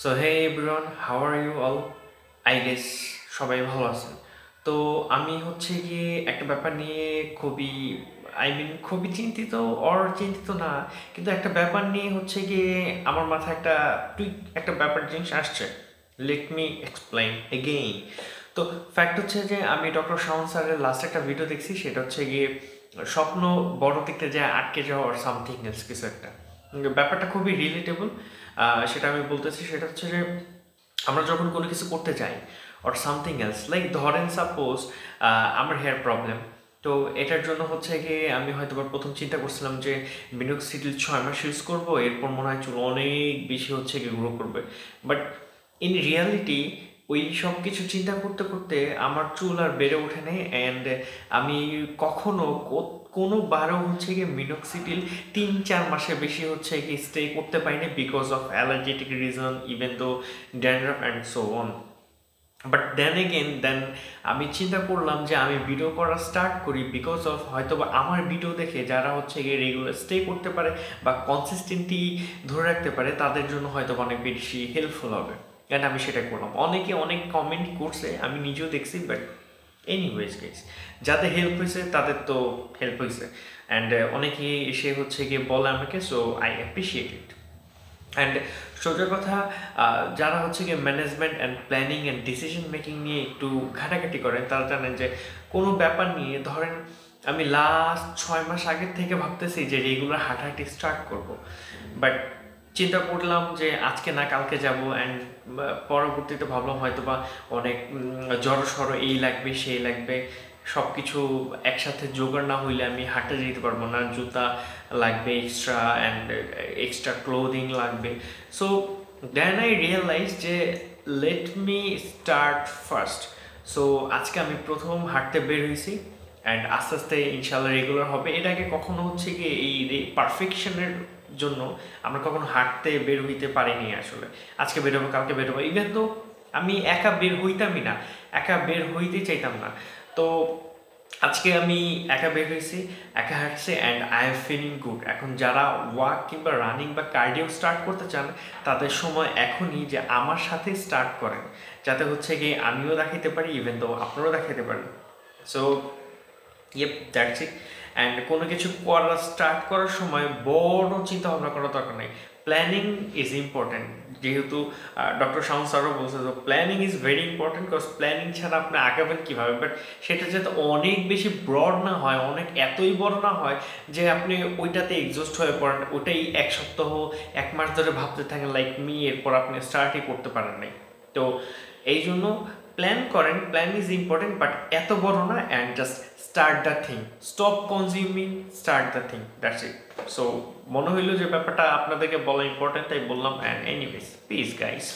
So hey everyone, how are you all? I guess সবাই ভালো আছেন। তো আমি হচ্ছে গিয়ে একটা ব্যাপার নিয়ে খুবই চিন্তিত। চিন্তিত না, কিন্তু একটা ব্যাপার নিয়ে হচ্ছে গিয়ে আমার মাথায় একটা ব্যাপার জিনিস আসছে। Let me explain again. তো ফ্যাক্ট হচ্ছে যে আমি ডক্টর শাওন স্যারের লাস্ট একটা ভিডিও দেখছি, সেটা হচ্ছে গিয়ে স্বপ্ন বড় দেখতে যায় আটকে যাওয়া আর সামথিং এলস কিছু একটা। ব্যাপারটা খুবই রিলেটেবল। সেটা আমি বলতেছি, সেটা হচ্ছে যে আমরা যখন কোনো কিছু করতে যাই অর সামথিং এলস, লাইক ধরেন সাপোজ আমার হেয়ার প্রবলেম। তো এটার জন্য হচ্ছে গিয়ে আমি হয়তো প্রথম চিন্তা করছিলাম যে মিনোক্সিডিল 6 মাস ইউজ করবো, এরপর মনে হয় চুল অনেক বেশি হচ্ছে গিয়ে গ্রো করবে। বাট ইন রিয়ালিটি ওই সব কিছু চিন্তা করতে করতে আমার চুল আর বেড়ে ওঠে নেই। অ্যান্ড আমি কখনো কোনোবারও হচ্ছে গিয়ে মিনোক্সিডিল 3-4 মাসের বেশি হচ্ছে কি স্টে করতে পারিনি, because of allergetic reason, even though dandruff and so on. But then আমি চিন্তা করলাম যে আমি ভিডিও করা স্টার্ট করি, বিকজ অফ হয়তো বা আমার ভিডিও দেখে যারা হচ্ছে গিয়ে রেগুলার স্টে করতে পারে বা কনসিস্টেন্টলি ধরে রাখতে পারে, তাদের জন্য হয়তো অনেক বেশি হেল্পফুল হবে। অ্যান্ড আমি সেটা করলাম। অনেকে অনেক কমেন্ট করছে, আমি নিজেও দেখছি। বাট এনিওয়েজ গাইস, যাদের হেল্প হয়েছে তাদের তো হেল্প হয়েছে। অ্যান্ড অনেকে এসে হচ্ছে গিয়ে বলে আমাকে, so I appreciate it. And সোজা কথা, যারা হচ্ছে গিয়ে management and planning and decision making নিয়ে একটু ঘাটাঘাটি করেন, তারা জানেন যে কোনো ব্যাপার নিয়ে ধরেন আমি লাস্ট 6 মাস আগের থেকে ভাবতেছি যে রেগুলার হাঁটাহাঁটি স্টার্ট করব। বাট চিন্তা করলাম যে আজকে না কালকে যাব। অ্যান্ড পরবর্তীতে ভাবলাম হয়তো বা অনেক জড়সড় এই লাগবে সেই লাগবে, সব কিছু একসাথে জোগাড় না হইলে আমি হাঁটতে যেতে পারবো না। জুতা লাগবে এক্সট্রা, অ্যান্ড এক্সট্রা ক্লোদিং লাগবে। সো দেন আই রিয়েলাইজ যে let me start first. So আজকে আমি প্রথম হাঁটতে বের হয়েছি, অ্যান্ড আস্তে আস্তে ইনশাল্লাহ রেগুলার হবে। এটাকে কখনো হচ্ছে কি এই পারফেকশনের জন্য আমরা কখনো হাঁটতে বের হইতে পারিনি আসলে। আজকে বেরোবো, কালকে বেরোবো, ইভেন তো আমি একা বের হইতামই না, একা বের হইতে চাইতাম না। তো আজকে আমি একা বের হয়েছি, একা হাঁটছি, and I am feeling good. এখন যারা ওয়াক কিংবা রানিং বা কার্ডিও স্টার্ট করতে চান, তাদের সময় এখনই যে আমার সাথে স্টার্ট করেন, যাতে হচ্ছে গিয়ে আমিও দেখাইতে পারি, ইভেন তো আপনারাও দেখাইতে পারেন। So ইয়েপ, that's it. অ্যান্ড কোনো কিছু স্টার্ট করার সময় বড় চিন্তা ভাবনা করার দরকার নেই। Planning is important. যেহেতু ডক্টর শাওন স্যারও বলছে, তো planning is very important, because planning ছাড়া আপনি আগাবেন কীভাবে। বাট সেটা যাতে অনেক বেশি ব্রড না হয়, এতই বড় না হয় যে আপনি ওইটাতে এক্সস্ট হয়ে পড়েন, ওইটাই 1 সপ্তাহ 1 মাস ধরে ভাবতে থাকেন লাইক মি, এরপর আপনি স্টার্টই করতে পারেন নাই। তো এই জন্য প্ল্যান করেন, প্ল্যান ইজ ইম্পর্টেন্ট, বাট এত বড় না। And just start the thing, stop consuming, start the thing, that's it. So মনে হইলো যে ব্যাপারটা আপনাদেরকে বলা ইম্পর্টেন্ট, তাই বললাম। And anyways, piece guys.